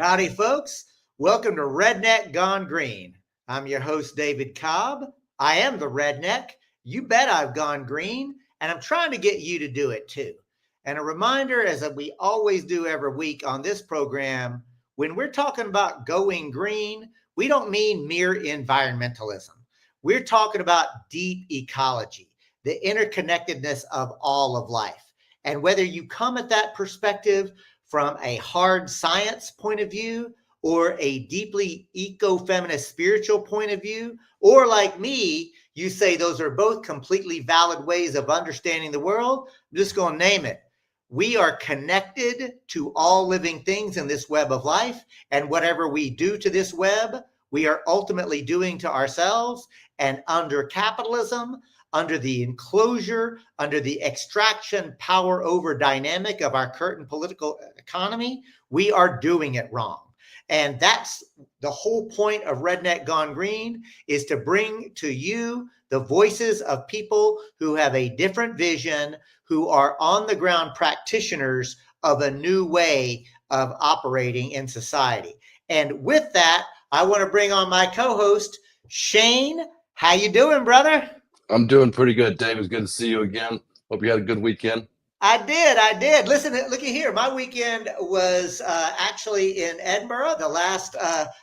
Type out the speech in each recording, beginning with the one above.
Howdy, folks. Welcome to Redneck Gone Green. I'm your host, David Cobb. I am the redneck. You bet I've gone green, and I'm trying to get you to do it too. And a reminder, as we always do every week on this program, when we're talking about going green, we don't mean mere environmentalism. We're talking about deep ecology, the interconnectedness of all of life. And whether you come at that perspective from a hard science point of view or a deeply eco-feminist spiritual point of view, or like me, you say those are both completely valid ways of understanding the world, I'm just going to name it. We are connected to all living things in this web of life, and whatever we do to this web, we are ultimately doing to ourselves. And under capitalism, under the enclosure, under the extraction power over dynamic of our current political economy, we are doing it wrong. And that's the whole point of Redneck Gone Green, is to bring to you the voices of people who have a different vision, who are on the ground practitioners of a new way of operating in society. And with that, I want to bring on my co-host, Shane. How you doing, brother? I'm doing pretty good, Dave. It's good to see you again. Hope you had a good weekend. I did. Listen, looky here. My weekend was actually in Edinburgh, the last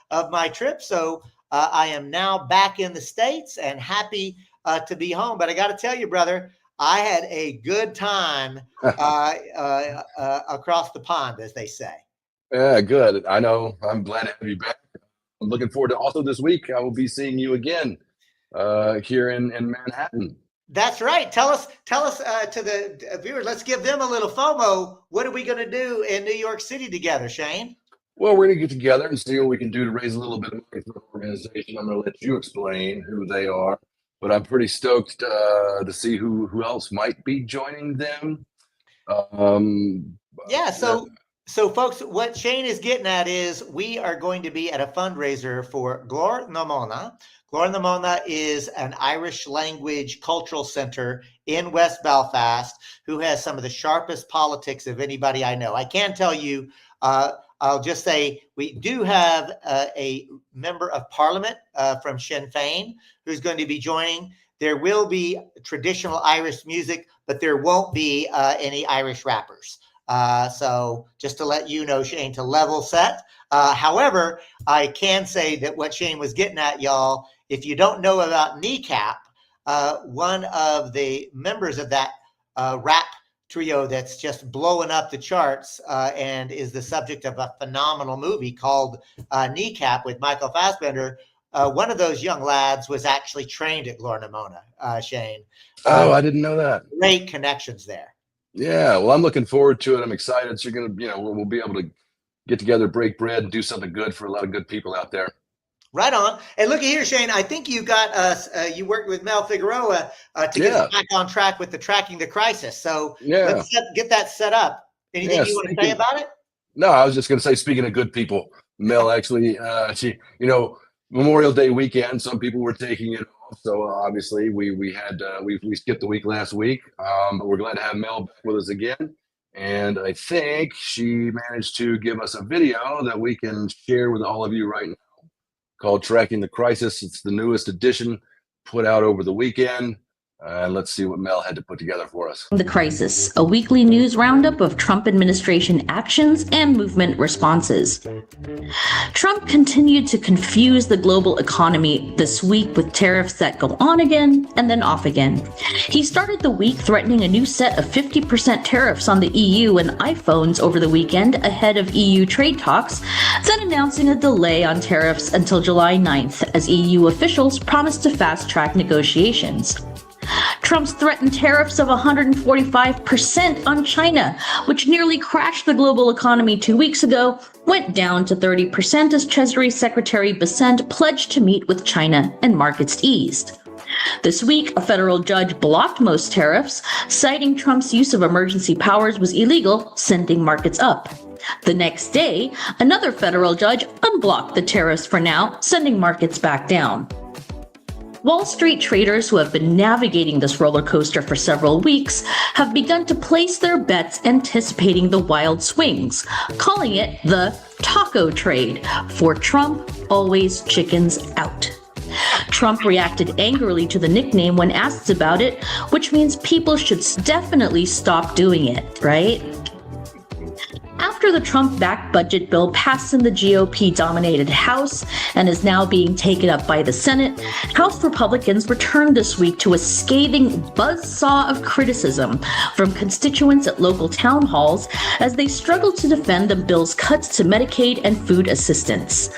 of my trip. So I am now back in the States and happy to be home. But I got to tell you, brother, I had a good time across the pond, as they say. Yeah, good. I know. I'm glad to have you back. I'm looking forward to also this week. I will be seeing you again here in Manhattan. That's right. Tell us to the viewers, let's give them a little FOMO. What are we going to do in New York City together, Shane? Well, we're going to get together and see what we can do to raise a little bit of money for the organization. I'm going to let you explain who they are, but I'm pretty stoked to see who else might be joining them. So folks, what Shane is getting at is we are going to be at a fundraiser for Glór na Móna. Glór na Móna is an Irish language cultural center in West Belfast who has some of the sharpest politics of anybody I know. I can tell you, I'll just say we do have a member of parliament from Sinn Féin who's going to be joining. There will be traditional Irish music, but there won't be any Irish rappers. So just to let you know, Shane, to level set. However, I can say that what Shane was getting at, y'all, if you don't know about Kneecap, one of the members of that rap trio that's just blowing up the charts and is the subject of a phenomenal movie called Kneecap with Michael Fassbender, one of those young lads was actually trained at Glór na Móna, Shane. I didn't know that. Great connections there. Yeah, well, I'm looking forward to it. I'm excited. So you're gonna, we'll be able to get together, break bread, and do something good for a lot of good people out there. Right on. And look here, Shane, I think you got us, you worked with Mel Figueroa to get us back on track with the Tracking the Crisis. So let's get that set up. Anything you want to say about it? No, I was just going to say, speaking of good people, Mel actually, she, Memorial Day weekend, some people were taking it off. So obviously we skipped the week last week, but we're glad to have Mel back with us again. And I think she managed to give us a video that we can share with all of you right now called Tracking the Crisis. It's the newest edition put out over the weekend. Let's see what Mel had to put together for us. The Crisis, a weekly news roundup of Trump administration actions and movement responses. Trump continued to confuse the global economy this week with tariffs that go on again and then off again. He started the week threatening a new set of 50% tariffs on the EU and iPhones over the weekend ahead of EU trade talks, then announcing a delay on tariffs until July 9th as EU officials promised to fast-track negotiations. Trump's threatened tariffs of 145% on China, which nearly crashed the global economy 2 weeks ago, went down to 30% as Treasury Secretary Bessent pledged to meet with China and markets eased. This week, a federal judge blocked most tariffs, citing Trump's use of emergency powers was illegal, sending markets up. The next day, another federal judge unblocked the tariffs for now, sending markets back down. Wall Street traders who have been navigating this roller coaster for several weeks have begun to place their bets anticipating the wild swings, calling it the taco trade. For Trump, always chickens out. Trump reacted angrily to the nickname when asked about it, which means people should definitely stop doing it, right? After the Trump-backed budget bill passed in the GOP-dominated House and is now being taken up by the Senate, House Republicans returned this week to a scathing buzzsaw of criticism from constituents at local town halls as they struggled to defend the bill's cuts to Medicaid and food assistance.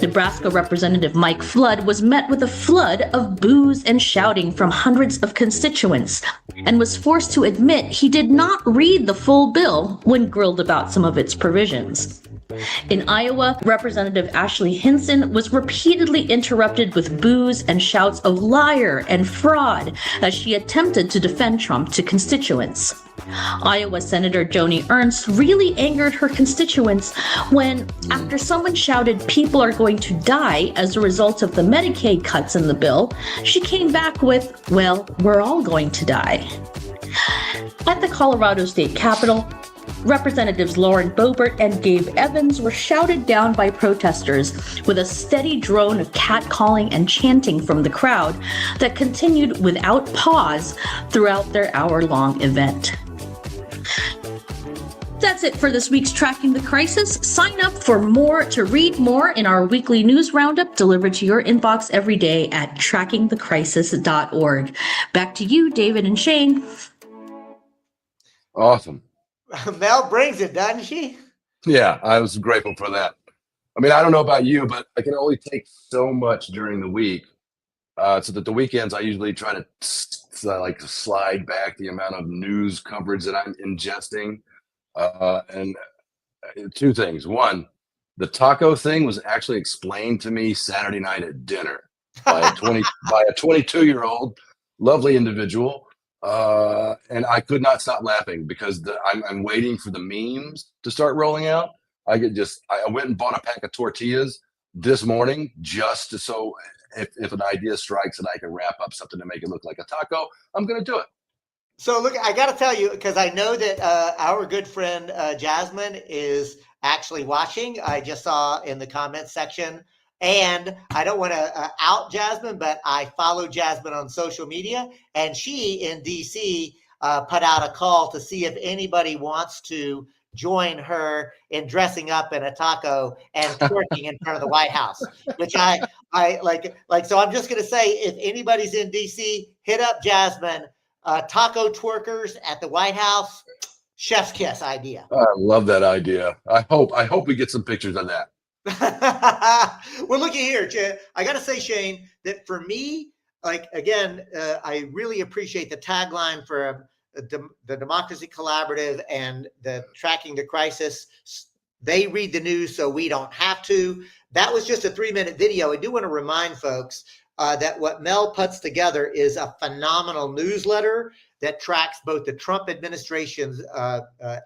Nebraska Representative Mike Flood was met with a flood of boos and shouting from hundreds of constituents and was forced to admit he did not read the full bill when grilled about some of its provisions. In Iowa, Representative Ashley Hinson was repeatedly interrupted with boos and shouts of liar and fraud as she attempted to defend Trump to constituents. Iowa Senator Joni Ernst really angered her constituents when, after someone shouted people are going to die as a result of the Medicaid cuts in the bill, she came back with, well, we're all going to die. At the Colorado State Capitol, Representatives Lauren Boebert and Gabe Evans were shouted down by protesters with a steady drone of catcalling and chanting from the crowd that continued without pause throughout their hour-long event. That's it for this week's Tracking the Crisis. Sign up for more to read more in our weekly news roundup delivered to your inbox every day at trackingthecrisis.org. Back to you, David and Shane. Awesome. Mel brings it, doesn't she? Yeah, I was grateful for that. I mean, I don't know about you, but I can only take so much during the week. So that the weekends, I usually try to slide back the amount of news coverage that I'm ingesting. And two things. One, the taco thing was actually explained to me Saturday night at dinner by a 22-year-old lovely individual. And I could not stop laughing because I'm waiting for the memes to start rolling out. I went and bought a pack of tortillas this morning just so if an idea strikes and I can wrap up something to make it look like a taco, I'm going to do it. So look, I got to tell you, because I know that our good friend Jasmine is actually watching. I just saw in the comments section. And I don't want to out Jasmine, but I follow Jasmine on social media. And she in DC put out a call to see if anybody wants to join her in dressing up in a taco and twerking in front of the White House, which I like. So I'm just going to say, if anybody's in DC, hit up Jasmine. Taco twerkers at the White House, chef's kiss idea. I love that idea. I hope we get some pictures of that. Well, looky here, I got to say, Shane, that for me, I really appreciate the tagline for the Democracy Collaborative and the Tracking the Crisis. They read the news so we don't have to. That was just a 3-minute video. I do want to remind folks that what Mel puts together is a phenomenal newsletter that tracks both the Trump administration's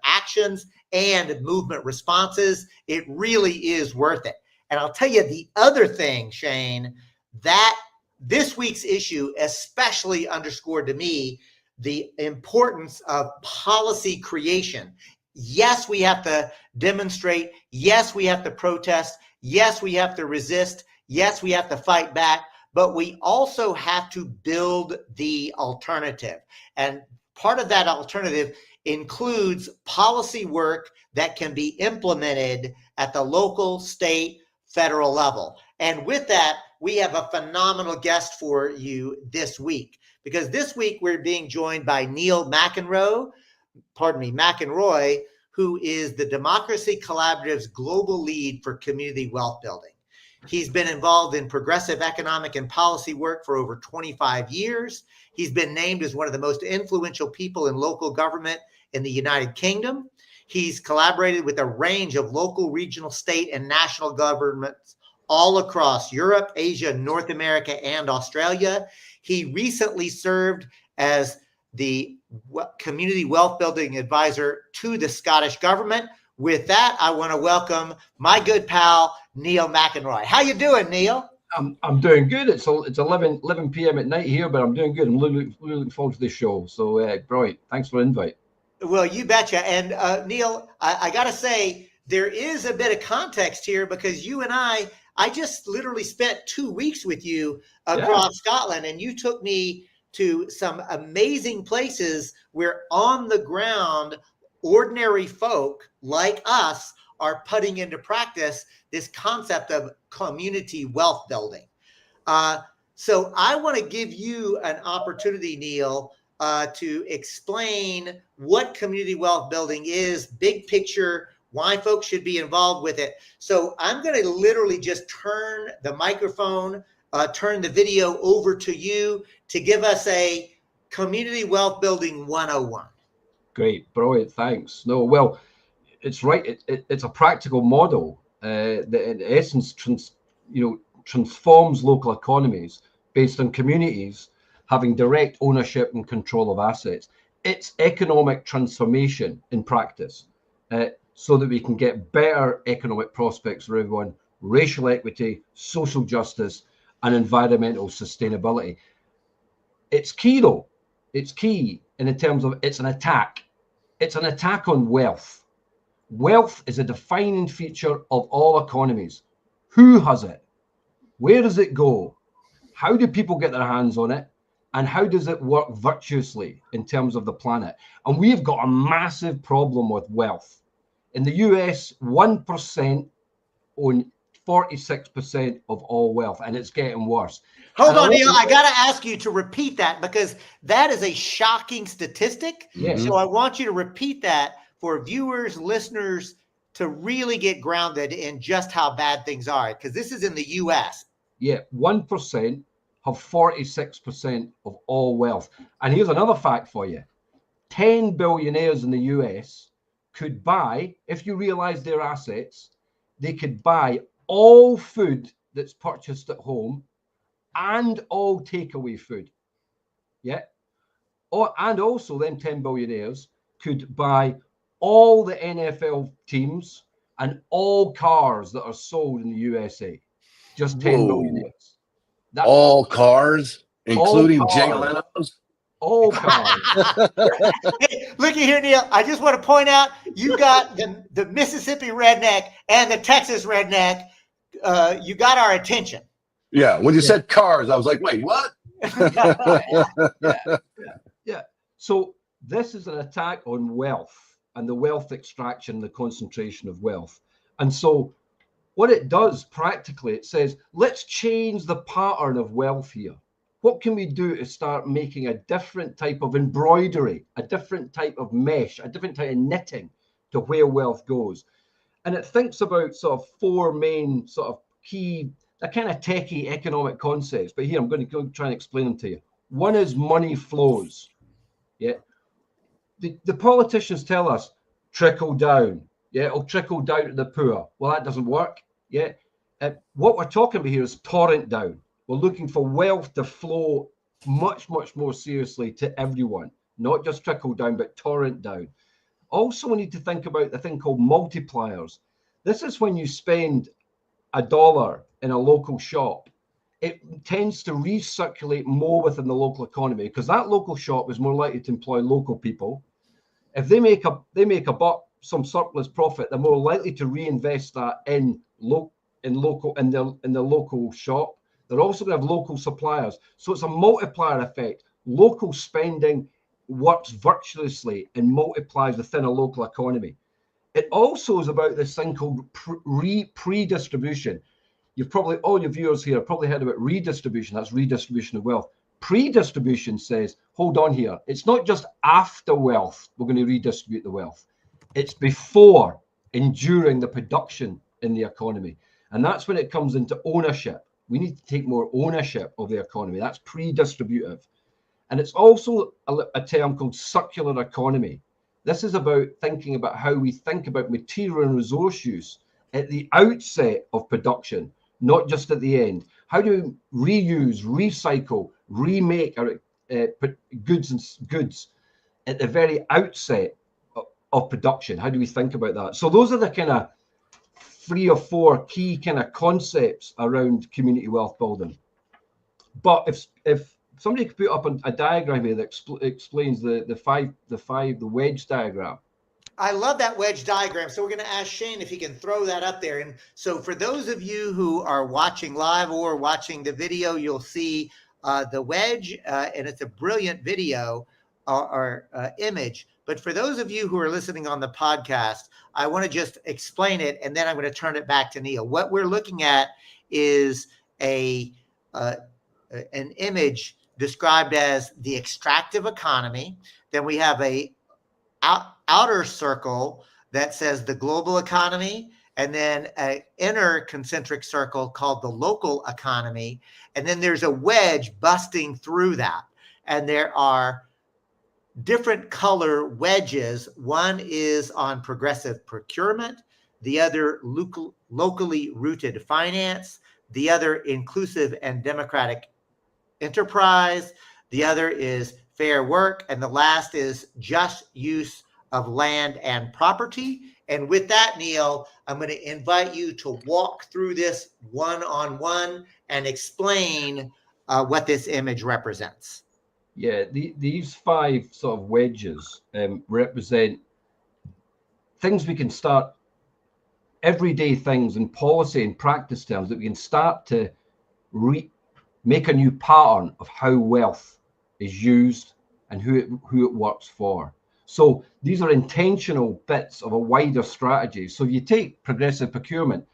actions and movement responses. It really is worth it. And I'll tell you the other thing, Shane, that this week's issue especially underscored to me the importance of policy creation. Yes, we have to demonstrate. Yes, we have to protest. Yes, we have to resist. Yes, we have to fight back. But we also have to build the alternative. And part of that alternative includes policy work that can be implemented at the local, state, federal level. And with that, we have a phenomenal guest for you this week, because this week we're being joined by Neil McInroy, who is the Democracy Collaborative's global lead for community wealth building. He's been involved in progressive economic and policy work for over 25 years. He's been named as one of the most influential people in local government in the United Kingdom. He's collaborated with a range of local, regional, state, and national governments all across Europe, Asia, North America, and Australia. He recently served as the community wealth building advisor to the Scottish government. With that, I want to welcome my good pal, Neil McInroy. How you doing, Neil? I'm doing good. It's 11 p.m. at night here, but I'm doing good. I'm really looking forward to this show. So, brilliant. Thanks for the invite. Well, you betcha. And Neil, I got to say, there is a bit of context here because you and I just literally spent 2 weeks with you across Scotland, and you took me to some amazing places where on the ground, ordinary folk like us are putting into practice this concept of community wealth building. So I want to give you an opportunity, Neil, to explain what community wealth building is, big picture, why folks should be involved with it. So I'm going to literally just turn the microphone, turn the video over to you to give us a community wealth building 101. Great, brilliant, thanks. No, well, it's right. It's a practical model that, in essence, transforms local economies based on communities having direct ownership and control of assets. It's economic transformation in practice, so that we can get better economic prospects for everyone, racial equity, social justice, and environmental sustainability. It's key, though. It's key in terms of it's an attack. It's an attack on wealth. Wealth is a defining feature of all economies. Who has it? Where does it go? How do people get their hands on it? And how does it work virtuously in terms of the planet? And we've got a massive problem with wealth. In the US, 1% own 46% of all wealth, and it's getting worse. Hold on, Neil. I got to ask you to repeat that because that is a shocking statistic. Yeah. So I want you to repeat that for viewers, listeners, to really get grounded in just how bad things are, because this is in the US. Yeah, 1% have 46% of all wealth. And here's another fact for you. 10 billionaires in the US could buy, if you realize their assets, they could buy all food that's purchased at home and all takeaway food. Yeah. And also them 10 billionaires could buy all the NFL teams and all cars that are sold in the USA. Just 10 billionaires. All cars, including Jay Leno's? All cars. Hey, looky here, Neil. I just want to point out you got the Mississippi redneck and the Texas redneck. You got our attention. Yeah. When you said cars, I was like, wait, what? Yeah. So this is an attack on wealth and the wealth extraction, the concentration of wealth. And so what it does practically, it says, let's change the pattern of wealth here. What can we do to start making a different type of embroidery, a different type of mesh, a different type of knitting to where wealth goes? And it thinks about sort of four main sort of key, a kind of techie economic concepts. But here, I'm going to go try and explain them to you. One is money flows. Yeah. The politicians tell us trickle down. Yeah, it'll trickle down to the poor. Well, that doesn't work. Yeah. What we're talking about here is torrent down. We're looking for wealth to flow much, much more seriously to everyone, not just trickle down, but torrent down. Also, we need to think about the thing called multipliers. This is when you spend $1 in a local shop, it tends to recirculate more within the local economy because that local shop is more likely to employ local people. If they make a buck, some surplus profit, they're more likely to reinvest that in the local shop. They're also going to have local suppliers. So it's a multiplier effect. Local spending works virtuously and multiplies within a local economy. It also is about this thing called pre-distribution. You've probably, all your viewers here have probably heard about redistribution. That's redistribution of wealth. Pre-distribution says, hold on here. It's not just after wealth we're going to redistribute the wealth. It's before and during the production in the economy. And that's when it comes into ownership. We need to take more ownership of the economy. That's pre-distributive. And it's also a term called circular economy. This is about thinking about how we think about material and resource use at the outset of production, not just at the end. How do we reuse, recycle, remake our goods at the very outset of production? How do we think about that? So those are the kind of 3 or 4 key kind of concepts around community wealth building. But if somebody could put up a diagram here that explains the wedge diagram. I love that wedge diagram. So we're going to ask Shane if he can throw that up there. And so for those of you who are watching live or watching the video, you'll see the wedge, and it's a brilliant video or image. But for those of you who are listening on the podcast, I want to just explain it, and then I'm going to turn it back to Neil. What we're looking at is an image described as the extractive economy. Then we have a outer circle that says the global economy, and then an inner concentric circle called the local economy. And then there's a wedge busting through that. And there are different color wedges. One is on progressive procurement, the other locally rooted finance, the other inclusive and democratic enterprise, the other is fair work, and the last is just use of land and property. And with that, Neil, I'm going to invite you to walk through this one-on-one and explain what this image represents. Yeah, these 5 sort of wedges represent things we can start, everyday things in policy and practice terms that we can start to make a new pattern of how wealth is used and who it works for. So these are intentional bits of a wider strategy. So if you take progressive procurement,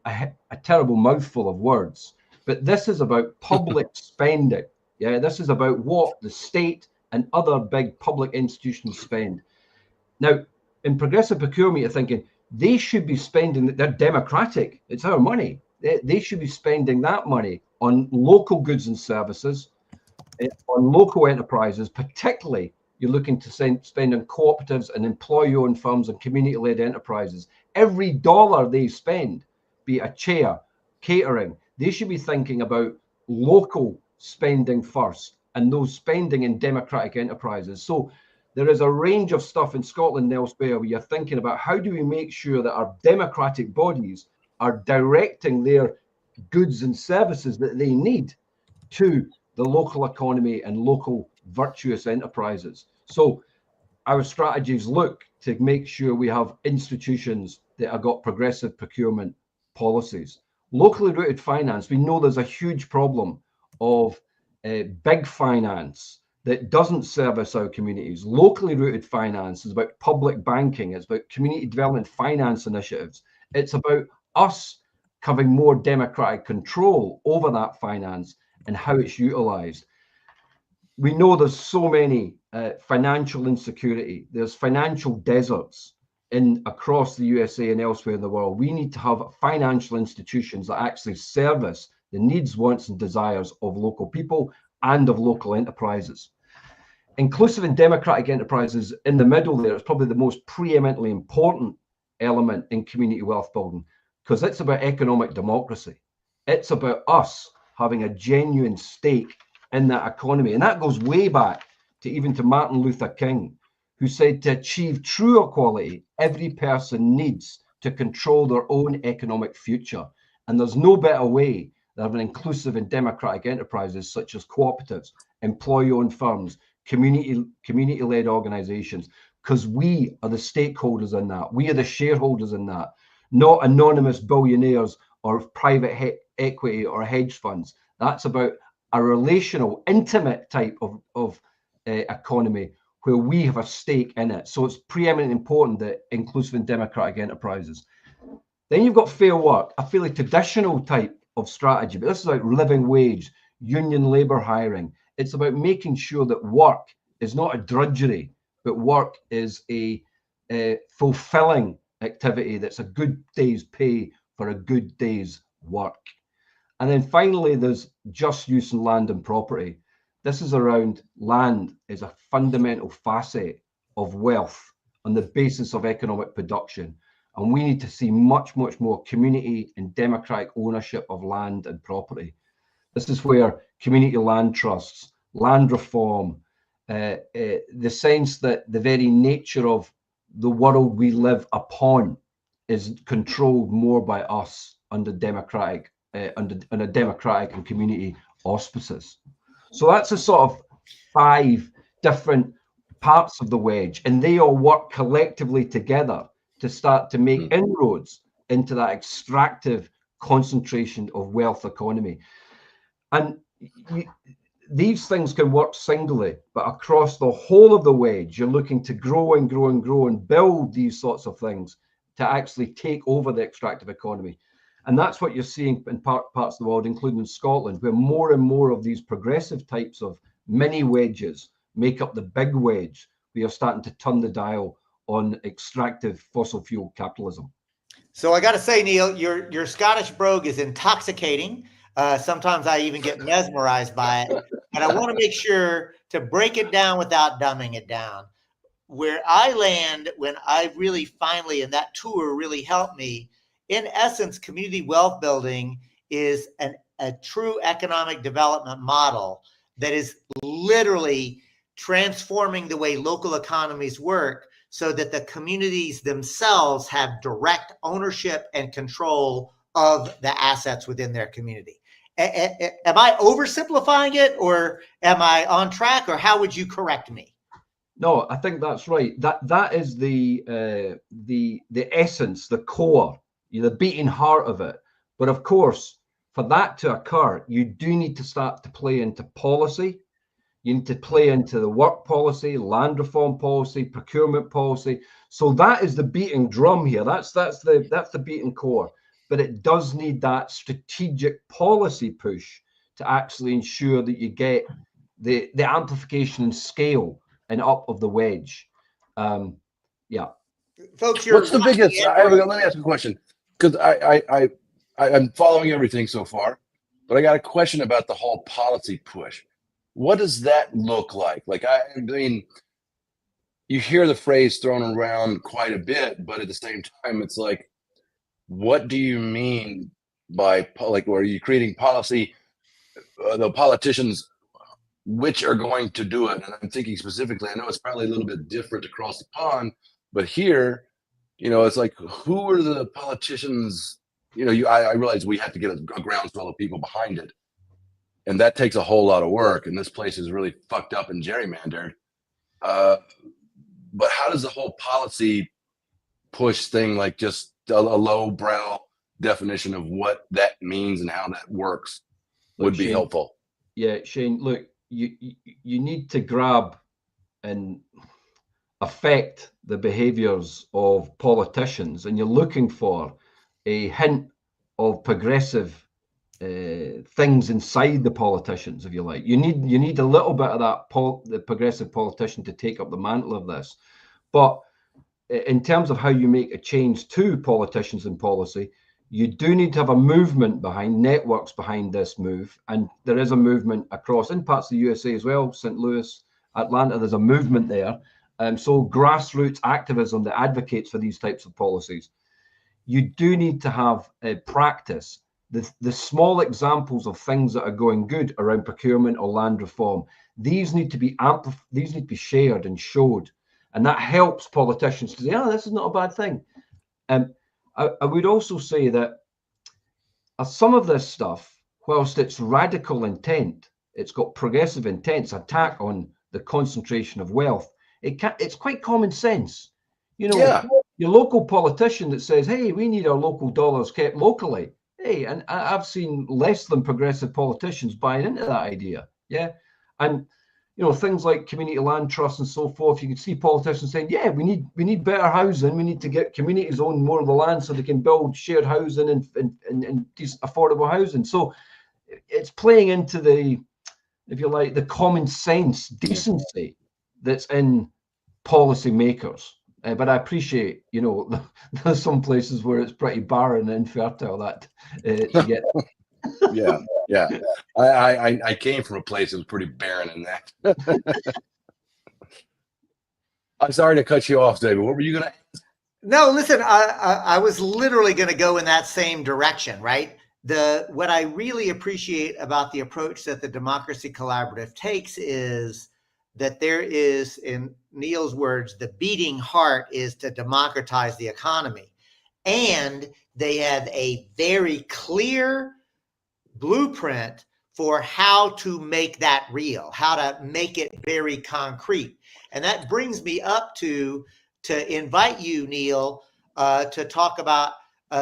a terrible mouthful of words, but this is about public spending. Yeah, this is about what the state and other big public institutions spend. Now, in progressive procurement, you're thinking they should be spending, they're democratic, it's our money. They should be spending that money on local goods and services, on local enterprises, particularly you're looking to spend on cooperatives and employee-owned firms and community-led enterprises. Every dollar they spend, be it a chair, catering, they should be thinking about local spending first, and those spending in democratic enterprises. So there is a range of stuff in Scotland and elsewhere where you're thinking about how do we make sure that our democratic bodies are directing their goods and services that they need to the local economy and local virtuous enterprises. So our strategies look to make sure we have institutions that have got progressive procurement policies. Locally rooted finance, we know there's a huge problem of big finance that doesn't service our communities. Locally rooted finance is about public banking. It's about community development finance initiatives. It's about us having more democratic control over that finance and how it's utilized. We know there's so many financial insecurity. There's financial deserts across the USA and elsewhere in the world. We need to have financial institutions that actually service the needs, wants, and desires of local people and of local enterprises. Inclusive and democratic enterprises in the middle there is probably the most preeminently important element in community wealth building, because it's about economic democracy. It's about us having a genuine stake in that economy. And that goes way back to Martin Luther King, who said to achieve true equality, every person needs to control their own economic future. And there's no better way than having inclusive and democratic enterprises such as cooperatives, employee-owned firms, community-led organizations, because we are the stakeholders in that. We are the shareholders in that, not anonymous billionaires or private equity or hedge funds. That's about a relational, intimate type of economy where we have a stake in it. So it's preeminently important that inclusive and democratic enterprises. Then you've got fair work, a fairly traditional type of strategy, but this is about living wage, union labor hiring. It's about making sure that work is not a drudgery, but work is a fulfilling activity that's a good day's pay for a good day's work. And then finally, there's just use in land and property. This is around land is a fundamental facet of wealth on the basis of economic production. And we need to see much, much more community and democratic ownership of land and property. This is where community land trusts, land reform, the sense that the very nature of the world we live upon is controlled more by us under democratic, under a democratic and community auspices. So that's a sort of 5 different parts of the wedge, and they all work collectively together to start to make inroads into that extractive concentration of wealth economy. And these things can work singly, but across the whole of the wedge, you're looking to grow and grow and grow and build these sorts of things to actually take over the extractive economy. And that's what you're seeing in parts of the world, including in Scotland, where more and more of these progressive types of mini wedges make up the big wedge. We are starting to turn the dial on extractive fossil fuel capitalism. So I got to say, Neil, your Scottish brogue is intoxicating. Sometimes I even get mesmerized by it. But I want to make sure to break it down without dumbing it down. Where I land when I really finally, and that tour really helped me, in essence, community wealth building is a true economic development model that is literally transforming the way local economies work so that the communities themselves have direct ownership and control of the assets within their community. Am I oversimplifying it, or am I on track, or how would you correct me? No, I think that's right. That is the essence, the core, the beating heart of it. But of course, for that to occur, you do need to start to play into policy. You need to play into the work policy, land reform policy, procurement policy. So that is the beating drum here. That's the beating core. But it does need that strategic policy push to actually ensure that you get the amplification and scale and up of the wedge. Yeah. Folks, what's the biggest? Let me ask you a question, because I'm following everything so far, but I got a question about the whole policy push. What does that look like? Like, I mean, you hear the phrase thrown around quite a bit, but at the same time, it's like, what do you mean by, like, are you creating policy, the politicians, which are going to do it? And I'm thinking specifically, I know it's probably a little bit different across the pond, but here, it's like, who are the politicians? I realize we have to get a groundswell of people behind it. And that takes a whole lot of work. And this place is really fucked up and gerrymandered. But how does the whole policy push thing, like just a lowbrow definition of what that means and how that works, would be helpful? Yeah, Shane, look, you need to grab and affect the behaviors of politicians, and you're looking for a hint of progressive things inside the politicians, if you like. You need a little bit of that the progressive politician to take up the mantle of this. But in terms of how you make a change to politicians and policy, you do need to have a movement behind, networks behind this move. And there is a movement across in parts of the USA as well, St. Louis, Atlanta, there's a movement there. So grassroots activism that advocates for these types of policies. You do need to have a practice. The small examples of things that are going good around procurement or land reform, these need to be these need to be shared and showed. And that helps politicians to say, oh, this is not a bad thing. I would also say that some of this stuff, whilst it's radical intent, it's got progressive intent, it's attack on the concentration of wealth. It's quite common sense. Your local politician that says, hey, we need our local dollars kept locally. Hey, and I've seen less than progressive politicians buying into that idea. Yeah. And things like community land trusts and so forth, you can see politicians saying, yeah, we need better housing. We need to get communities own more of the land so they can build shared housing and affordable housing. So it's playing into the, if you like, the common sense decency that's in policymakers. But I appreciate, there's some places where it's pretty barren and infertile that to get. Yeah. I came from a place that was pretty barren in that. I'm sorry to cut you off, David. What were you going to ask? No, listen, I was literally going to go in that same direction, right? What I really appreciate about the approach that the Democracy Collaborative takes is that there is, in Neil's words, the beating heart is to democratize the economy. and they have a very clear blueprint for how to make that real, how to make it very concrete. And that brings me up to invite you, Neil, to talk about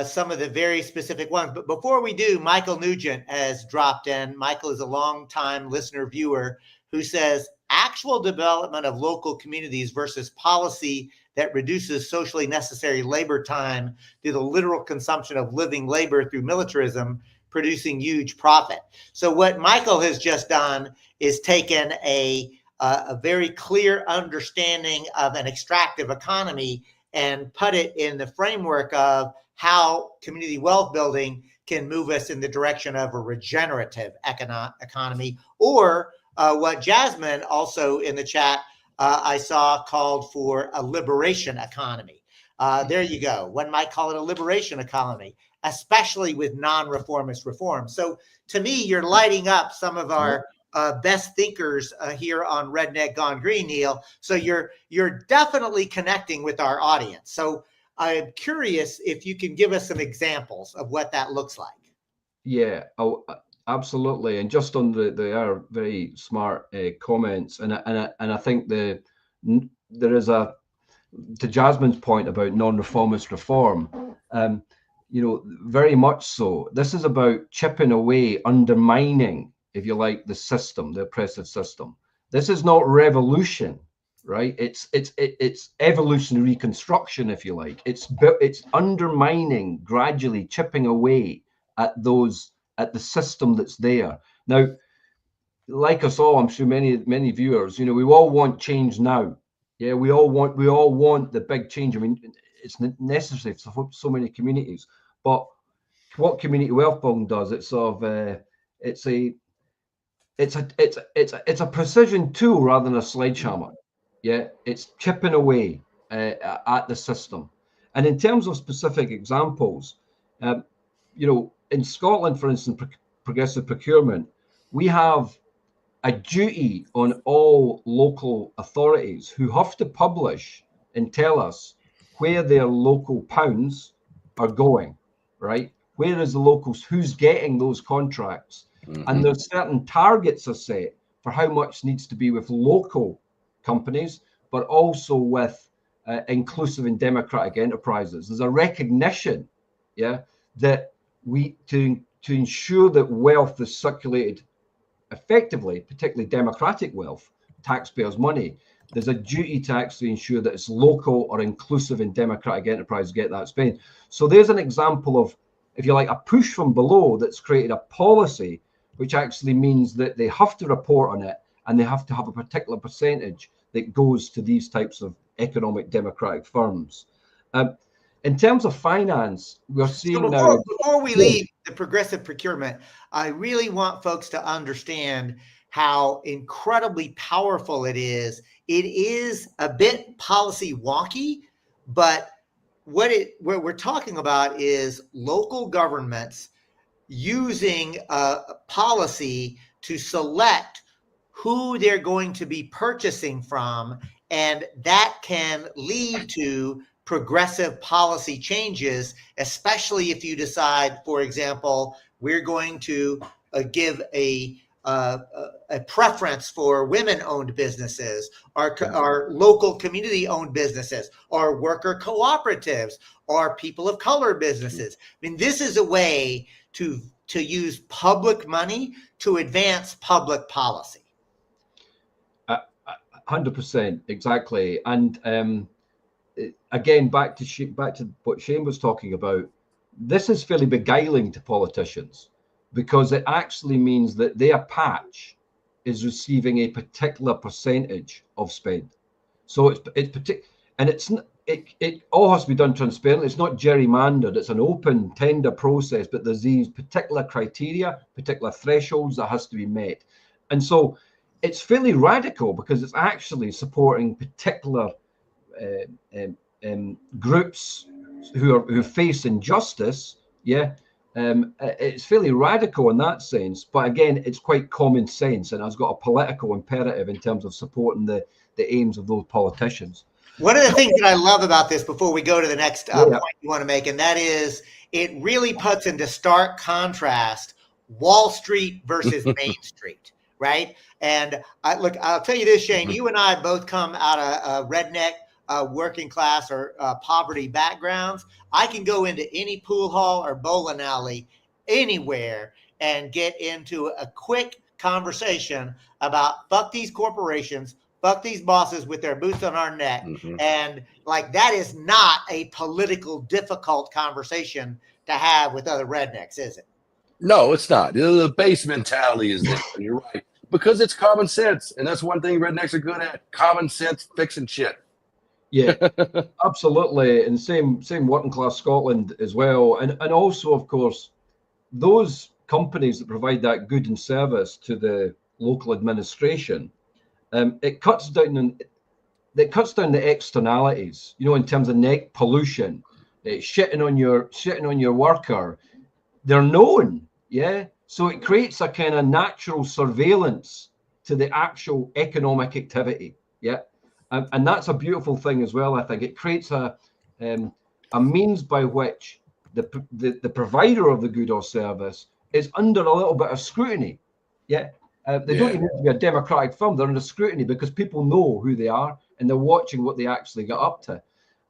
some of the very specific ones. But before we do, Michael Nugent has dropped in. Michael is a longtime listener viewer who says, actual development of local communities versus policy that reduces socially necessary labor time through the literal consumption of living labor through militarism, producing huge profit. So what Michael has just done is taken a very clear understanding of an extractive economy and put it in the framework of how community wealth building can move us in the direction of a regenerative economy, or what Jasmine also in the chat I saw called for a liberation economy. There you go. One might call it a liberation economy, especially with non-reformist reform. So to me, you're lighting up some of our best thinkers here on Redneck Gone Green, Neil. So you're definitely connecting with our audience. So I'm curious if you can give us some examples of what that looks like. Yeah, absolutely. And just on they are very smart comments, and I think there is a, to Jasmine's point about non-reformist reform, very much so. This is about chipping away, undermining, if you like, the system, the oppressive system. This is not revolution, right? It's evolutionary reconstruction, if you like. It's undermining, gradually chipping away at the system that's there. Now, like us all, I'm sure many viewers, we all want change now. Yeah, we all want the big change. I mean, it's necessary for so many communities. But what community wealth building does, it's a precision tool rather than a sledgehammer. Yeah, it's chipping away at the system. And in terms of specific examples, in Scotland, for instance, progressive procurement, we have a duty on all local authorities who have to publish and tell us where their local pounds are going, right? Where is the locals, who's getting those contracts? Mm-hmm. And there's certain targets are set for how much needs to be with local companies, but also with inclusive and democratic enterprises. There's a recognition, that to ensure that wealth is circulated effectively, particularly democratic wealth, taxpayers' money, there's a duty to actually ensure that it's local or inclusive and democratic enterprises get that spend. So there's an example of, if you like, a push from below that's created a policy which actually means that they have to report on it and they have to have a particular percentage that goes to these types of economic democratic firms. In terms of finance, we're seeing before we leave the progressive procurement, I really want folks to understand how incredibly powerful it is. It is a bit policy wonky, but what we're talking about is local governments using policy to select who they're going to be purchasing from, and that can lead to progressive policy changes, especially if you decide, for example, we're going to give a preference for women-owned businesses, or local community-owned businesses, or worker cooperatives, or people of color businesses. I mean, this is a way to use public money to advance public policy. 100%, exactly. And again, back to what Shane was talking about, this is fairly beguiling to politicians because it actually means that their patch is receiving a particular percentage of spend. So it all has to be done transparently. It's not gerrymandered. It's an open tender process, but there's these particular criteria, particular thresholds that has to be met. And so it's fairly radical because it's actually supporting particular groups who face injustice. It's fairly radical in that sense, but again, it's quite common sense and has got a political imperative in terms of supporting the aims of those politicians. One of the things that I love about this, before we go to the next point you want to make, and that is it really puts into stark contrast Wall Street versus Main Street, right? And I'll tell you this, Shane, you and I both come out of redneck, working class or poverty backgrounds. I can go into any pool hall or bowling alley anywhere and get into a quick conversation about fuck these corporations, fuck these bosses with their boots on our neck. And like, that is not a political difficult conversation to have with other rednecks, is it? No, it's not. The base mentality is there. You're right. Because it's common sense. And that's one thing rednecks are good at. Common sense fixing shit. Yeah, absolutely. And same working class Scotland as well. And also, of course, those companies that provide that good and service to the local administration, it cuts down the externalities, in terms of net pollution, shitting on your worker. They're known, so it creates a kind of natural surveillance to the actual economic activity, and that's a beautiful thing as well. I think it creates a means by which the provider of the good or service is under a little bit of scrutiny. They don't even need to be a democratic firm. They're under scrutiny because people know who they are and they're watching what they actually get up to.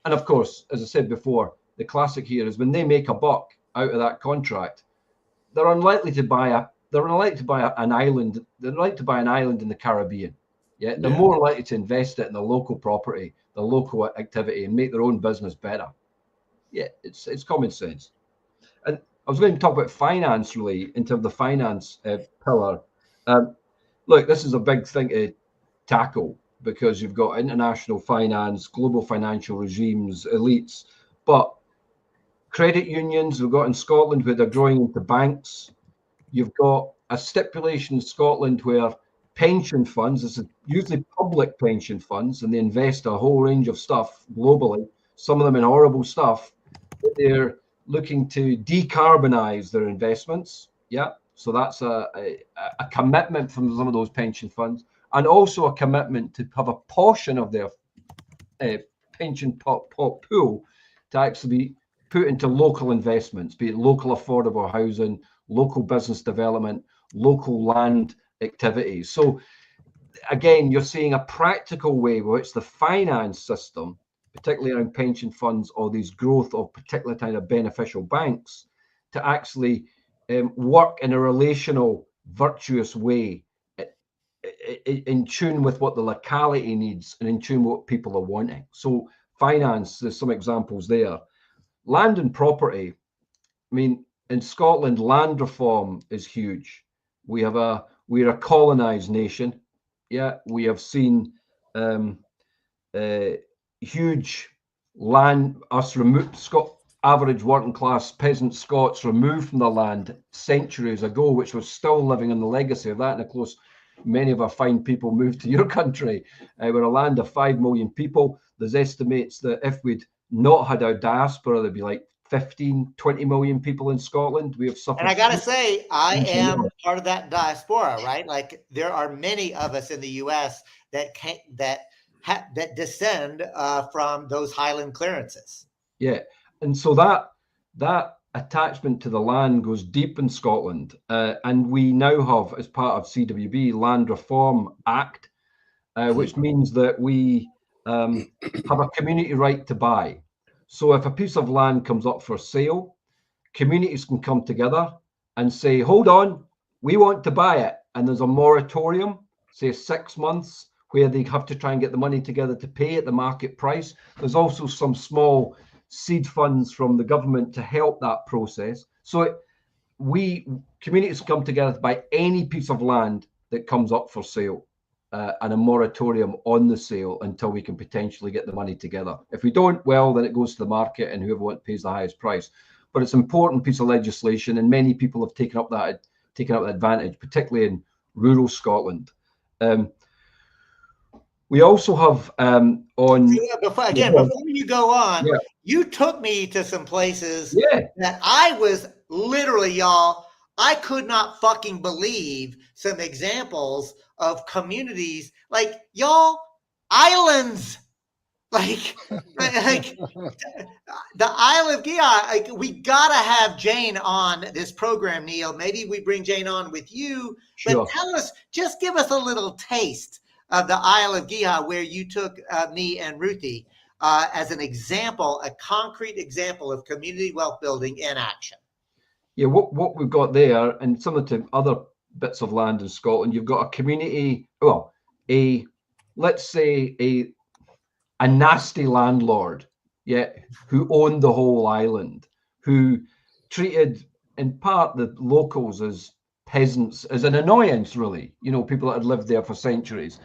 And of course, as I said before, the classic here is when they make a buck out of that contract, they're unlikely to buy an island. They're likely to buy an island in the Caribbean. They're more likely to invest it in the local property, the local activity, and make their own business better. It's common sense. And I was going to talk about finance, really, in terms of the finance pillar. Look, this is a big thing to tackle because you've got international finance, global financial regimes, elites, but credit unions we've got in Scotland where they're growing into banks. You've got a stipulation in Scotland where pension funds, this is usually public pension funds, and they invest a whole range of stuff globally, some of them in horrible stuff, but they're looking to decarbonize their investments. So that's a commitment from some of those pension funds, and also a commitment to have a portion of their pension pot pool to actually be put into local investments, be it local affordable housing, local business development, local land activities. So again, you're seeing a practical way in which the finance system, particularly around pension funds or these growth of particular kind of beneficial banks, to actually work in a relational, virtuous way, in tune with what the locality needs and in tune with what people are wanting. So finance, there's some examples there. Land and property. I mean, in Scotland, land reform is huge. We're a colonized nation. We have seen huge land, average working class peasant Scots removed from the land centuries ago, which was still living on the legacy of that. And of course, many of our fine people moved to your country. We're a land of 5 million people. There's estimates that if we'd not had our diaspora, there'd be like 15, 20 million people in Scotland. We have suffered. And I got to say, I am part of that diaspora, right? Like, there are many of us in the U.S. that descend from those Highland clearances. And so that attachment to the land goes deep in Scotland. And we now have, as part of CWB, Land Reform Act, which means that we have a community right to buy. So if a piece of land comes up for sale, communities can come together and say, hold on, we want to buy it. And there's a moratorium, say 6 months, where they have to try and get the money together to pay at the market price. There's also some small seed funds from the government to help that process. So communities come together to buy any piece of land that comes up for sale, and a moratorium on the sale until we can potentially get the money together. If we don't, well, then it goes to the market and whoever pays the highest price. But it's an important piece of legislation, and many people have taken up that advantage, particularly in rural Scotland. We also have before you go on, you took me to some places that I was literally, y'all, I could not fucking believe some examples of communities like, y'all, islands Like the Isle of Gia, like, we gotta have Jane on this program, Neil. Maybe we bring Jane on with you, Sure. but tell us, just give us a little taste of the Isle of Gia, where you took me and Ruthie as an example, a concrete example of community wealth building in action. Yeah, what we've got there, and some of the other bits of land in Scotland, you've got a community, well, let's say a nasty landlord, yeah, who owned the whole island, who treated in part the locals as peasants, as an annoyance, really, people that had lived there for centuries.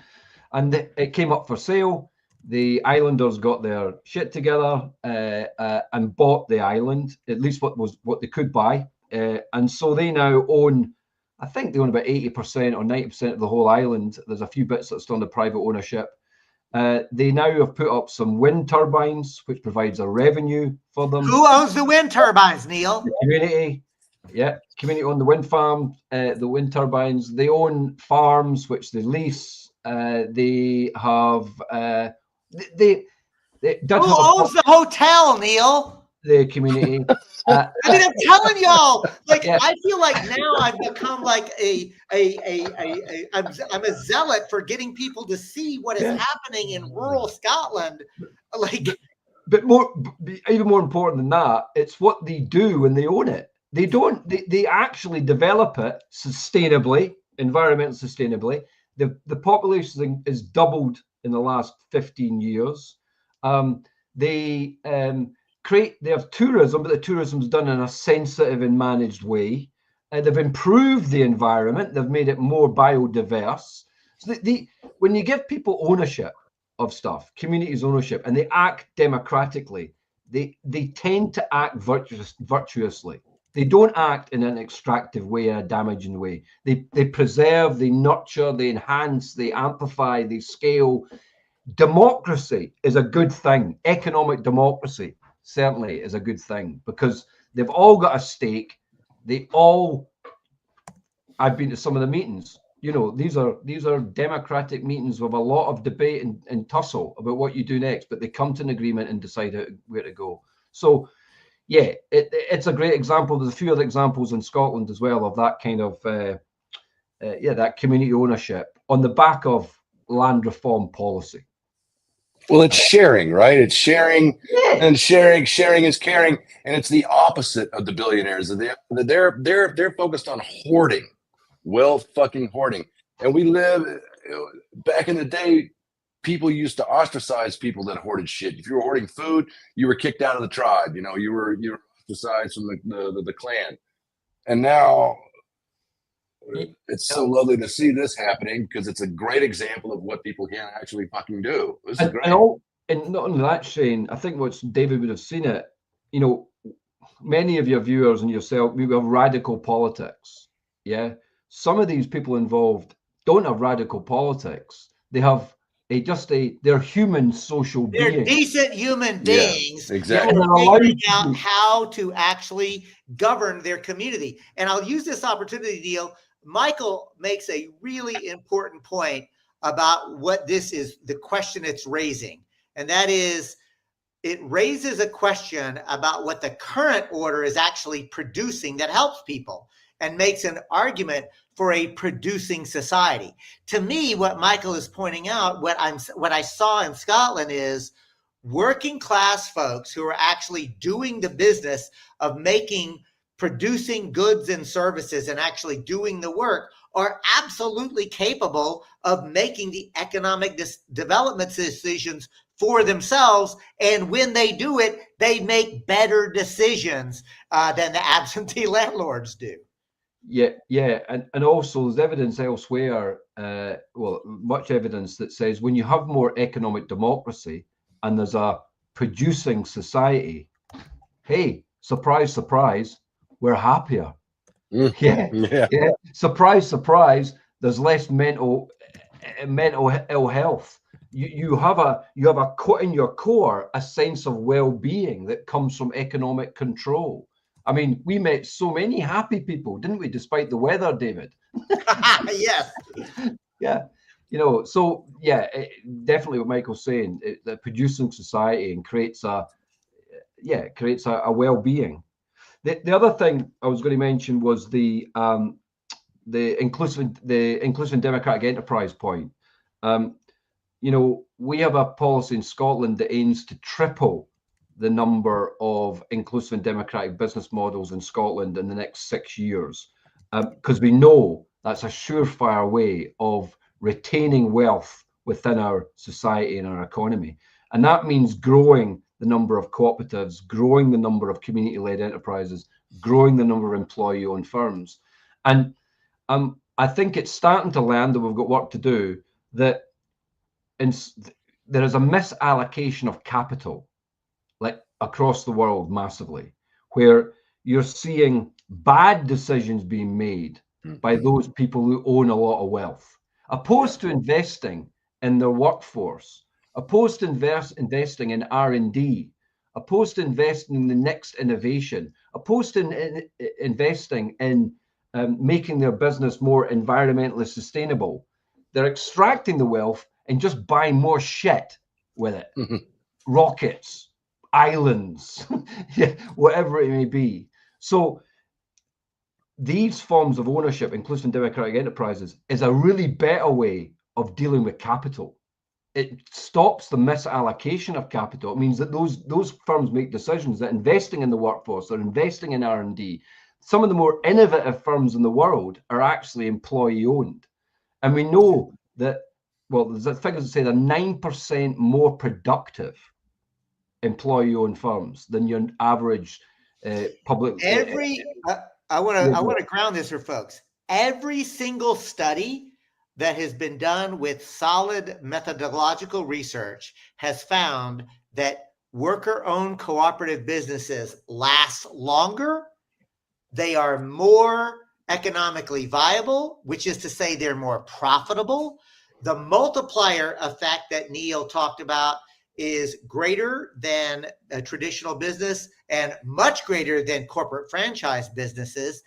And it came up for sale. The islanders got their shit together and bought the island, at least what they could buy. And so they now own, I think they own about 80% or 90% of the whole island. There's a few bits that's still under private ownership. They now have put up some wind turbines, which provides a revenue for them. Who owns the wind turbines, Neil? The community. Yeah, community own the wind farm, the wind turbines. They own farms, which they lease. They have. They Who owns the hotel, Neil? The community. I mean, I'm telling y'all, like, yeah. I feel like now I've become like I'm a zealot for getting people to see what is happening in rural Scotland. Like, but even more important than that, it's what they do when they own it. They actually develop it sustainably, environmentally sustainably. The population is doubled in the last 15 years. They have tourism, but the tourism is done in a sensitive and managed way. They've improved the environment. They've made it more biodiverse. So when you give people ownership of stuff, communities ownership, and they act democratically, they tend to act virtuously. They don't act in an extractive way, a damaging way. They preserve, they nurture, they enhance, they amplify, they scale. Democracy is a good thing. Economic democracy certainly is a good thing, because they've all got a stake. I've been to some of the meetings. These are democratic meetings with a lot of debate and tussle about what you do next, but they come to an agreement and decide where to go. So yeah, it's a great example. There's a few other examples in Scotland as well of that kind of that community ownership on the back of land reform policy. Well, it's sharing, right? It's sharing, and sharing is caring, and it's the opposite of the billionaires. They're focused on hoarding, wealth, fucking hoarding. And we live back in the day. People used to ostracize people that hoarded shit. If you were hoarding food, you were kicked out of the tribe. You were ostracized from the clan. And now it's so lovely to see this happening, because it's a great example of what people can actually fucking do. This is great. And not only that, Shane, I think what David would have seen it, many of your viewers and yourself, we have radical politics. Yeah. Some of these people involved don't have radical politics. They have they're human social beings. They're decent human beings. Yeah, exactly. Figuring out how to actually govern their community. And I'll use this opportunity, Neil. Michael makes a really important point about what this is, the question it's raising. And that is, it raises a question about what the current order is actually producing that helps people, and makes an argument for a producing society. To me, what Michael is pointing out, what I saw in Scotland, is working class folks who are actually doing the business of producing goods and services and actually doing the work, are absolutely capable of making the economic development decisions for themselves. And when they do it, they make better decisions than the absentee landlords do. Yeah, and also there's evidence elsewhere, much evidence that says when you have more economic democracy and there's a producing society, hey, surprise, surprise, we're happier. Yeah. Surprise, surprise, there's less mental ill health. You have in your core a sense of well-being that comes from economic control. I mean, we met so many happy people, didn't we, despite the weather, David? Yes. Yeah. So yeah, definitely what Michael's saying, the producing society and creates a well-being. The other thing I was going to mention was the inclusive and democratic enterprise point. We have a policy in Scotland that aims to triple the number of inclusive and democratic business models in Scotland in the next 6 years, because we know that's a surefire way of retaining wealth within our society and our economy. And that means growing the number of cooperatives, growing the number of community-led enterprises, growing the number of employee-owned firms. And I think it's starting to land that we've got work to do, that there is a misallocation of capital, like across the world massively, where you're seeing bad decisions being made by those people who own a lot of wealth, opposed to investing in their workforce, opposed to investing in R&D, opposed to investing in the next innovation, opposed to investing in making their business more environmentally sustainable. They're extracting the wealth and just buying more shit with it. Rockets, islands, whatever it may be. So these forms of ownership, inclusive and democratic enterprises, is a really better way of dealing with capital. It stops the misallocation of capital. It means that those firms make decisions that investing in the workforce, they're investing in R&D. Some of the more innovative firms in the world are actually employee-owned. And we know that, well, there's figures that say they're 9% more productive employee-owned firms than your average public. I want to ground this for folks. Every single study that has been done with solid methodological research has found that worker-owned cooperative businesses last longer. They are more economically viable, which is to say they're more profitable. The multiplier effect that Neil talked about is greater than a traditional business and much greater than corporate franchise businesses.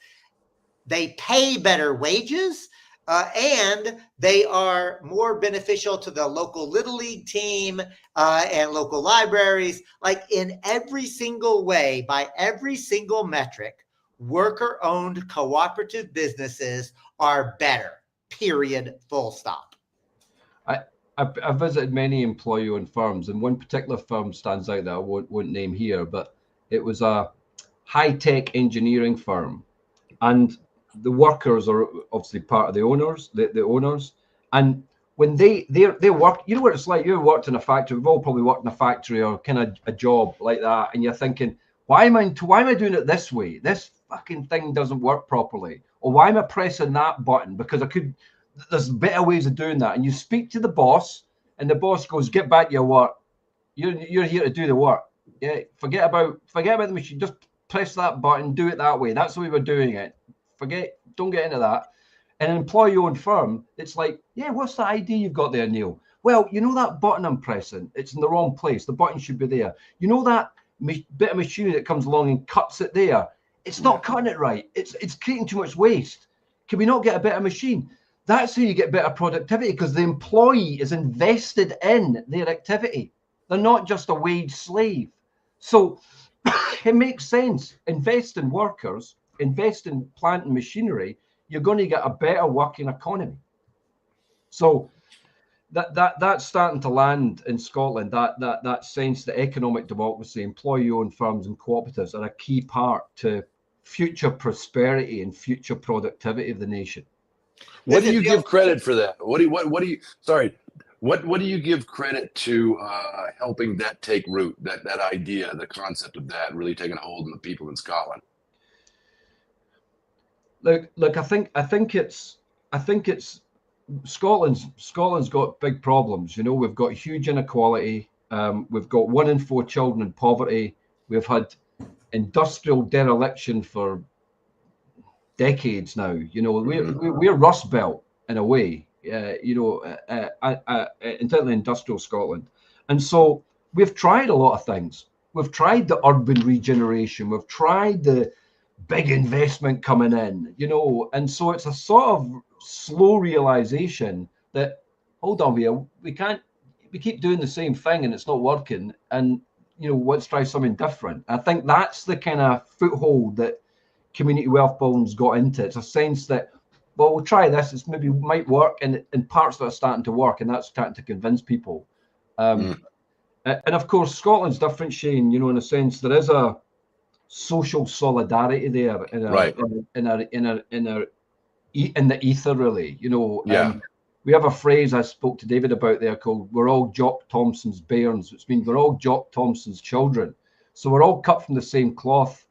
They pay better wages, and they are more beneficial to the local Little League team and local libraries. Like in every single way, by every single metric, worker-owned cooperative businesses are better, period, full stop. I visited many employee-owned firms, and one particular firm stands out that I won't name here, but it was a high-tech engineering firm, and the workers are obviously part of the owners, the owners, and when they work, you know what it's like. You worked in a factory. We've all probably worked in a factory or kind of a job like that, and you're thinking, why am I doing it this way? This fucking thing doesn't work properly, or why am I pressing that button? Because there's better ways of doing that. And you speak to the boss, and the boss goes, "Get back to your work. You're here to do the work. Yeah, forget about the machine. Just press that button, do it that way. That's the way we're doing it. Don't get into that." And an employee-owned firm, it's like, yeah, what's the idea you've got there, Neil? Well, you know that button I'm pressing? It's in the wrong place. The button should be there. You know that bit of machinery that comes along and cuts it there? It's not cutting it right. It's creating too much waste. Can we not get a better machine? That's how you get better productivity, because the employee is invested in their activity. They're not just a wage slave. So it makes sense. Invest in workers, invest in plant and machinery. You're going to get a better working economy. So that's starting to land in Scotland. That sense that economic democracy, employee-owned firms, and cooperatives are a key part to future prosperity and future productivity of the nation. What do you give credit for that? What do you give credit to helping that take root? That idea, the concept of that really taking hold in the people in Scotland. Look, I think it's Scotland's got big problems. You know, we've got huge inequality. We've got 1 in 4 children in poverty. We've had industrial dereliction for decades now. You know, we're Rust Belt in a way. Entirely industrial Scotland, and so we've tried a lot of things. We've tried the urban regeneration. We've tried the big investment coming in. You know, and so it's a sort of slow realization that hold on, we can't, we keep doing the same thing and it's not working. And, you know, let's try something different. I think that's the kind of foothold that community wealth building's got into. It's a sense that, well, we'll try this. It's maybe might work, and parts that are starting to work, and that's starting to convince people. And of course, Scotland's different, Shane. You know, in a sense, there is a social solidarity there in the ether, really. You know, we have a phrase I spoke to David about there called "We're all Jock Thompson's bairns," which means we're all Jock Thompson's children. So we're all cut from the same cloth.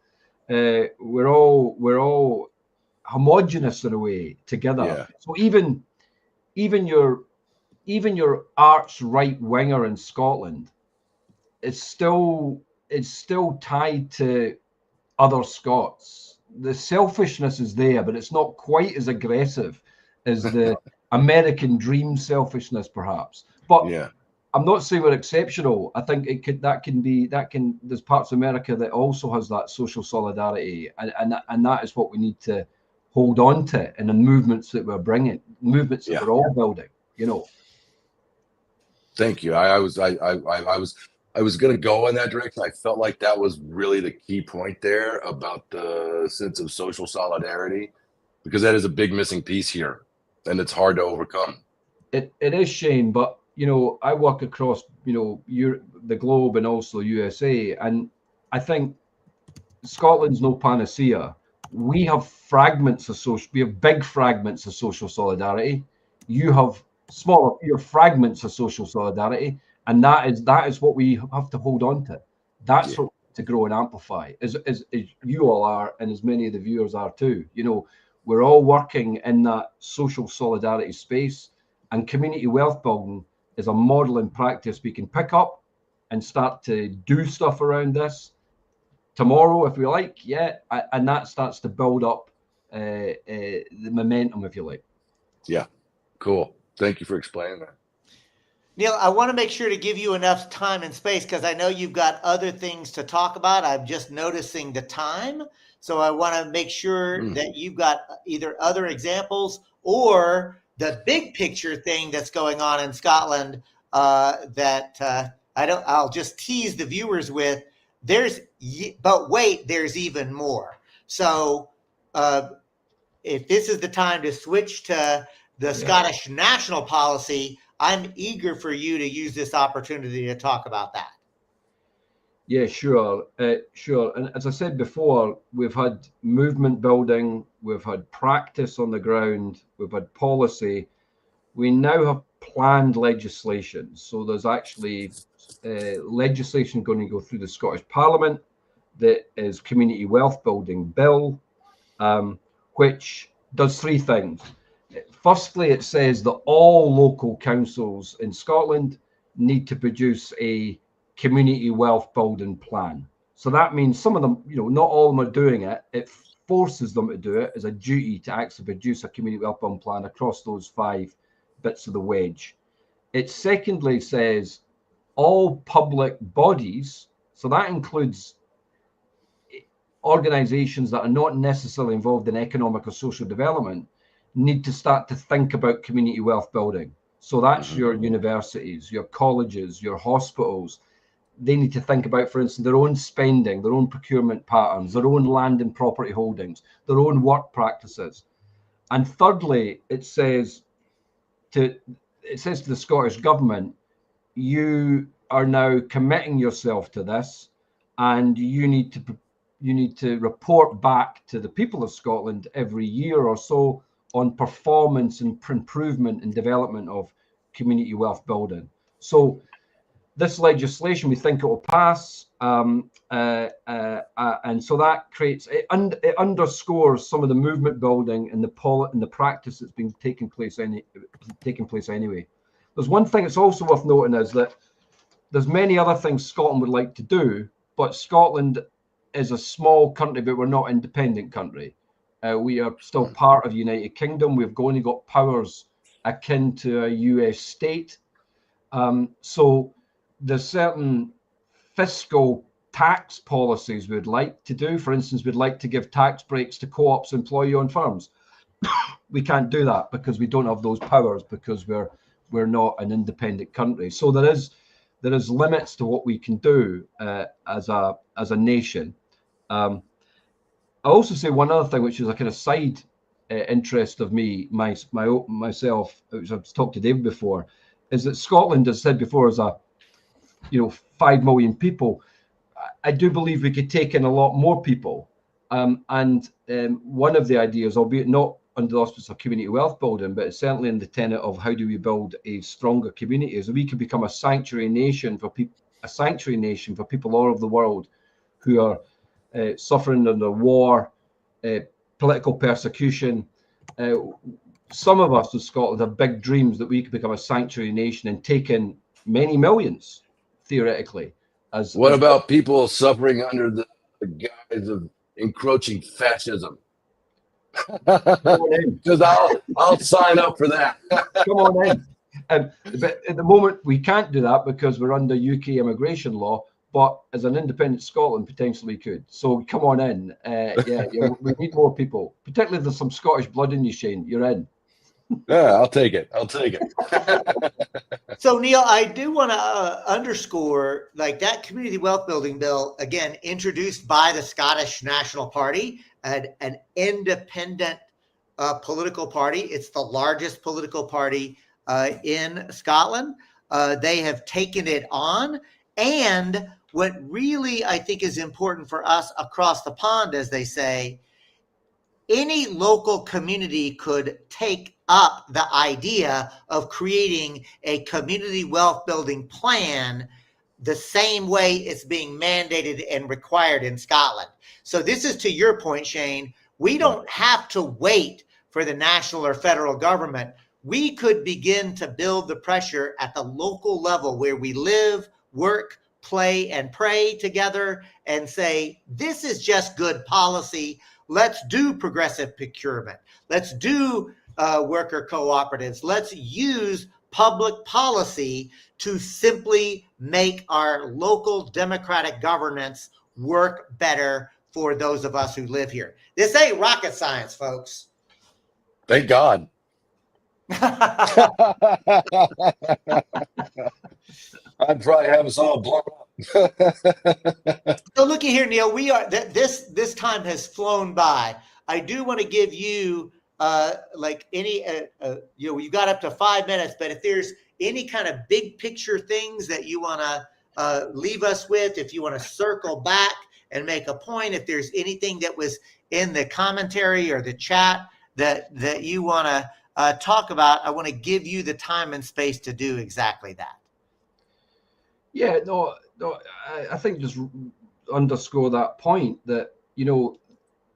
We're all homogenous in a way together. Yeah. So even your arch right winger in Scotland, it's still tied to other Scots. The selfishness is there, but it's not quite as aggressive as the American dream selfishness, perhaps. But yeah. I'm not saying we're exceptional. I think there's parts of America that also has that social solidarity, and that is what we need to hold on to in the movements that we're bringing, movements that we're all building, you know. Thank you. I was going to go in that direction. I felt like that was really the key point there about the sense of social solidarity, because that is a big missing piece here, and it's hard to overcome. It is, Shane, but you know, I work across, you know, the globe and also USA, and I think Scotland's no panacea. We have fragments of we have big fragments of social solidarity. You have smaller fragments of social solidarity, and that is what we have to hold on to. That's what to grow and amplify, as you all are, and as many of the viewers are too. You know, we're all working in that social solidarity space, and community wealth building is a model in practice we can pick up and start to do stuff around this tomorrow, if we like, and that starts to build up the momentum, if you like. Yeah, cool. Thank you for explaining that. Neil, I want to make sure to give you enough time and space because I know you've got other things to talk about. I'm just noticing the time. So I want to make sure that you've got either other examples or the big picture thing that's going on in Scotland I'll just tease the viewers with. But wait, there's even more. So if this is the time to switch to the Scottish national policy, I'm eager for you to use this opportunity to talk about that. Yeah, sure. And as I said before, we've had movement building, we've had practice on the ground, we've had policy. We now have planned legislation. So there's actually legislation going to go through the Scottish Parliament that is Community Wealth Building Bill, which does three things. Firstly, it says that all local councils in Scotland need to produce a community wealth building plan. So that means some of them, you know, not all of them are doing it. It forces them to do it as a duty to actually produce a community wealth building plan across those 5 bits of the wedge. It secondly says all public bodies, so that includes organizations that are not necessarily involved in economic or social development, need to start to think about community wealth building. So that's your universities, your colleges, your hospitals. They need to think about, for instance, their own spending, their own procurement patterns, their own land and property holdings, their own work practices. And thirdly, it says to the Scottish government, you are now committing yourself to this, and you need to report back to the people of Scotland every year or so on performance and improvement and development of community wealth building. So this legislation, we think it will pass, and so that creates it underscores some of the movement building and the practice that's been taking place anyway. There's one thing that's also worth noting is that there's many other things Scotland would like to do, but Scotland is a small country, but we're not an independent country. We are still part of the United Kingdom. We've only got powers akin to a US state. So there's certain fiscal tax policies we'd like to do. For instance, we'd like to give tax breaks to co-ops, employee-owned firms. We can't do that because we don't have those powers, because we're we're not an independent country. So there is limits to what we can do as a nation. I also say one other thing, which is a kind of side interest of myself, which I've talked to David before, is that Scotland, as said before, is 5 million people. I do believe we could take in a lot more people. And one of the ideas, albeit not under the auspices of community wealth building, but it's certainly in the tenet of how do we build a stronger community, is that we can become a sanctuary nation for people all over the world who are suffering under war, political persecution. Some of us in Scotland have big dreams that we could become a sanctuary nation and take in many millions, theoretically. What about people suffering under the guise of encroaching fascism? Because I'll sign up for that. Come on in. But at the moment, we can't do that because we're under UK immigration law. But as an independent Scotland, potentially we could. So come on in. We need more people. Particularly if there's some Scottish blood in you, Shane. You're in. Yeah, I'll take it. So, Neil, I do want to underscore, like, that community wealth building bill, again, introduced by the Scottish National Party, an independent political party. It's the largest political party in Scotland. They have taken it on. And what really I think is important for us across the pond, as they say, any local community could take up the idea of creating a community wealth building plan the same way it's being mandated and required in Scotland. So this is to your point, Shane. We don't have to wait for the national or federal government. We could begin to build the pressure at the local level where we live, work, play, and pray together and say, this is just good policy. Let's do progressive procurement. Let's do worker cooperatives. Let's use public policy to simply make our local democratic governance work better for those of us who live here. This ain't rocket science, folks. Thank God. I'd probably have us all blown up. So looky here, Neil, we are this time has flown by. I do want to give you you've got up to 5 minutes, but if there's any kind of big picture things that you want to leave us with, if you want to circle back and make a point, if there's anything that was in the commentary or the chat that you want to talk about, I want to give you the time and space to do exactly that. Yeah, no, I think just underscore that point that,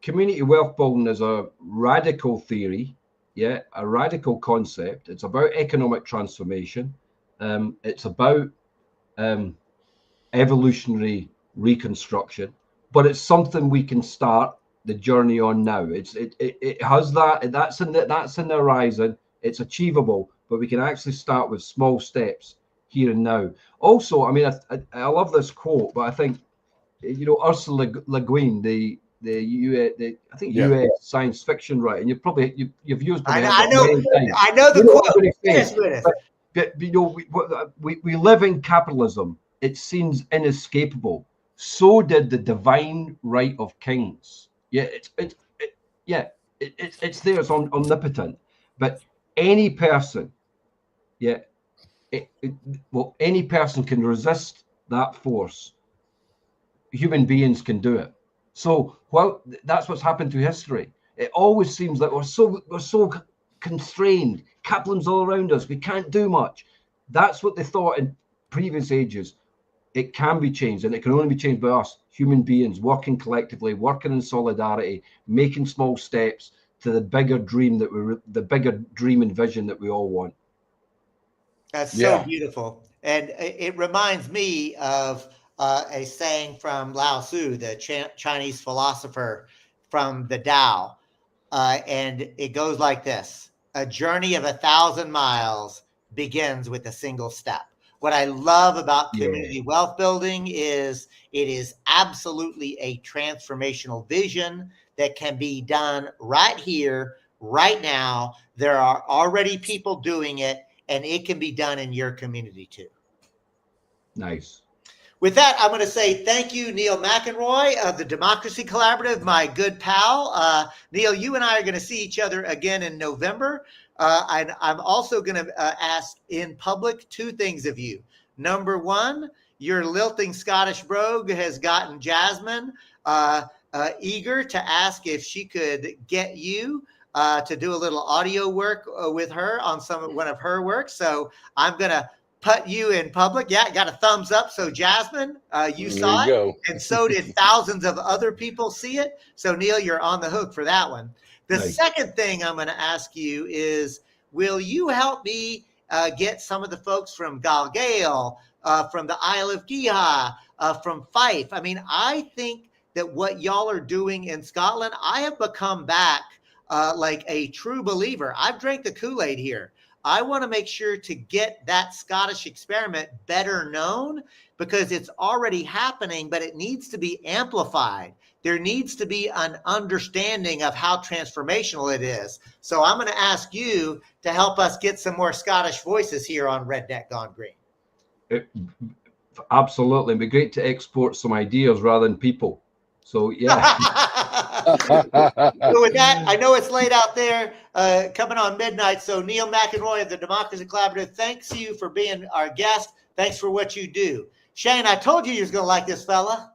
community wealth building is a radical theory, a radical concept. It's about economic transformation. It's about evolutionary reconstruction, but it's something we can start the journey on now. It has that's in the horizon. It's achievable, but we can actually start with small steps here and now. Also, I mean, I love this quote, but I think, Ursula Le Guin, the US science fiction writer, and you've used. I know the quote. But we live in capitalism. It seems inescapable. So did the divine right of kings. It's there. It's omnipotent. But any person, any person can resist that force. Human beings can do it. So, that's what's happened to history. It always seems like we're so constrained. Kaplan's all around us. We can't do much. That's what they thought in previous ages. It can be changed, and it can only be changed by us, human beings, working collectively, working in solidarity, making small steps to the bigger dream and vision that we all want. That's so beautiful. And it reminds me of a saying from Lao Tzu, the Chinese philosopher from the Tao. And it goes like this: a journey of 1,000 miles begins with a single step. What I love about community wealth building is it is absolutely a transformational vision that can be done right here, right now. There are already people doing it. and it can be done in your community too. Nice. With that, I'm going to say thank you, Neil McInroy of the Democracy Collaborative, my good pal. Neil, you and I are going to see each other again in November. And I'm also going to ask in public 2 things of you. Number 1, your lilting Scottish brogue has gotten Jasmine eager to ask if she could get you to do a little audio work with her on one of her works. So I'm going to put you in public. Yeah, got a thumbs up. So Jasmine, you saw it, and so did thousands of other people see it. So Neil, you're on the hook for that one. The second thing I'm going to ask you is, will you help me get some of the folks from Galgale, from the Isle of Geha, from Fife? I mean, I think that what y'all are doing in Scotland, I have become back like a true believer. I've drank the Kool-Aid here. I want to make sure to get that Scottish experiment better known, because it's already happening, but it needs to be amplified. There needs to be an understanding of how transformational it is. So I'm going to ask you to help us get some more Scottish voices here on Redneck Gone Green. Absolutely. It'd be great to export some ideas rather than people. So, yeah. So with that, I know it's late out there, coming on midnight. So Neil McInroy of the Democracy Collaborative, thanks you for being our guest. Thanks for what you do. Shane, I told you was going to like this fella.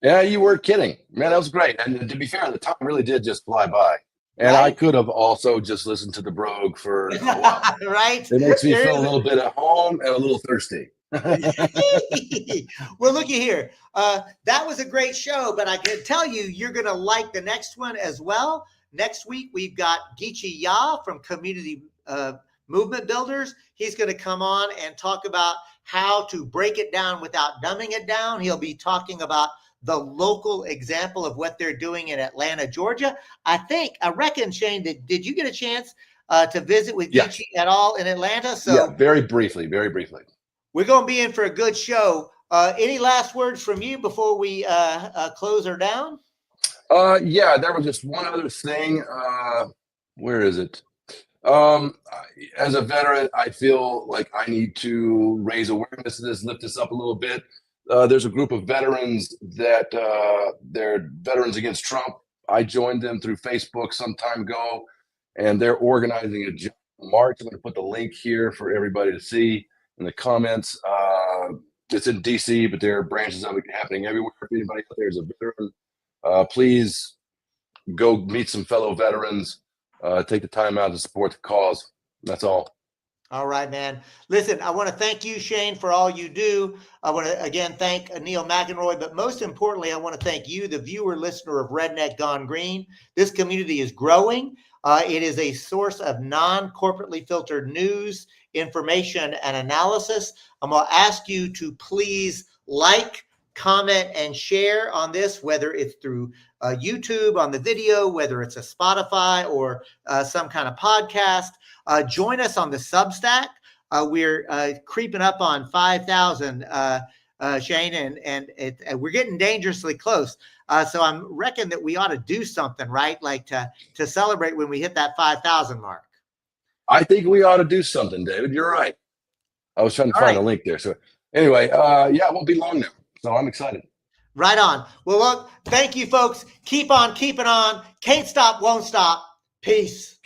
Yeah, you weren't kidding. Man, that was great. And to be fair, the time really did just fly by. And I could have also just listened to the brogue for a while. Right? It makes me feel a little bit at home and a little thirsty. Well, looky here. That was a great show, but I can tell you, you're going to like the next one as well. Next week, we've got Geechee Ya from Community Movement Builders. He's going to come on and talk about how to break it down without dumbing it down. He'll be talking about the local example of what they're doing in Atlanta, Georgia. I reckon, Shane, did you get a chance to visit with Geechee at all in Atlanta? So yeah, very briefly. We're going to be in for a good show. Any last words from you before we close her down? Yeah, there was just one other thing. Where is it? As a veteran, I feel like I need to raise awareness of this, lift this up a little bit. There's a group of veterans that they're Veterans Against Trump. I joined them through Facebook some time ago, and they're organizing a march. I'm going to put the link here for everybody to see in the comments. It's in DC, but there are branches of it happening everywhere. If anybody out there is a veteran, please go meet some fellow veterans. Take the time out to support the cause. That's all. All right, man. Listen, I want to thank you, Shane, for all you do. I want to, again, thank Neil McInroy, but most importantly, I want to thank you, the viewer, listener of Redneck Gone Green. This community is growing. It is a source of non-corporately filtered news, information, and analysis. I'm going to ask you to please like, comment, and share on this, whether it's through YouTube on the video, whether it's a Spotify or some kind of podcast. Join us on the Substack. We're creeping up on 5,000, Shane, and we're getting dangerously close. So I'm reckon that we ought to do something, right? Like to celebrate when we hit that 5,000 mark. I think we ought to do something, David. You're right. I was trying to find a link there. So anyway, yeah, it won't be long now. So I'm excited. Right on. Well, look, thank you, folks. Keep on keeping on. Can't stop, won't stop. Peace.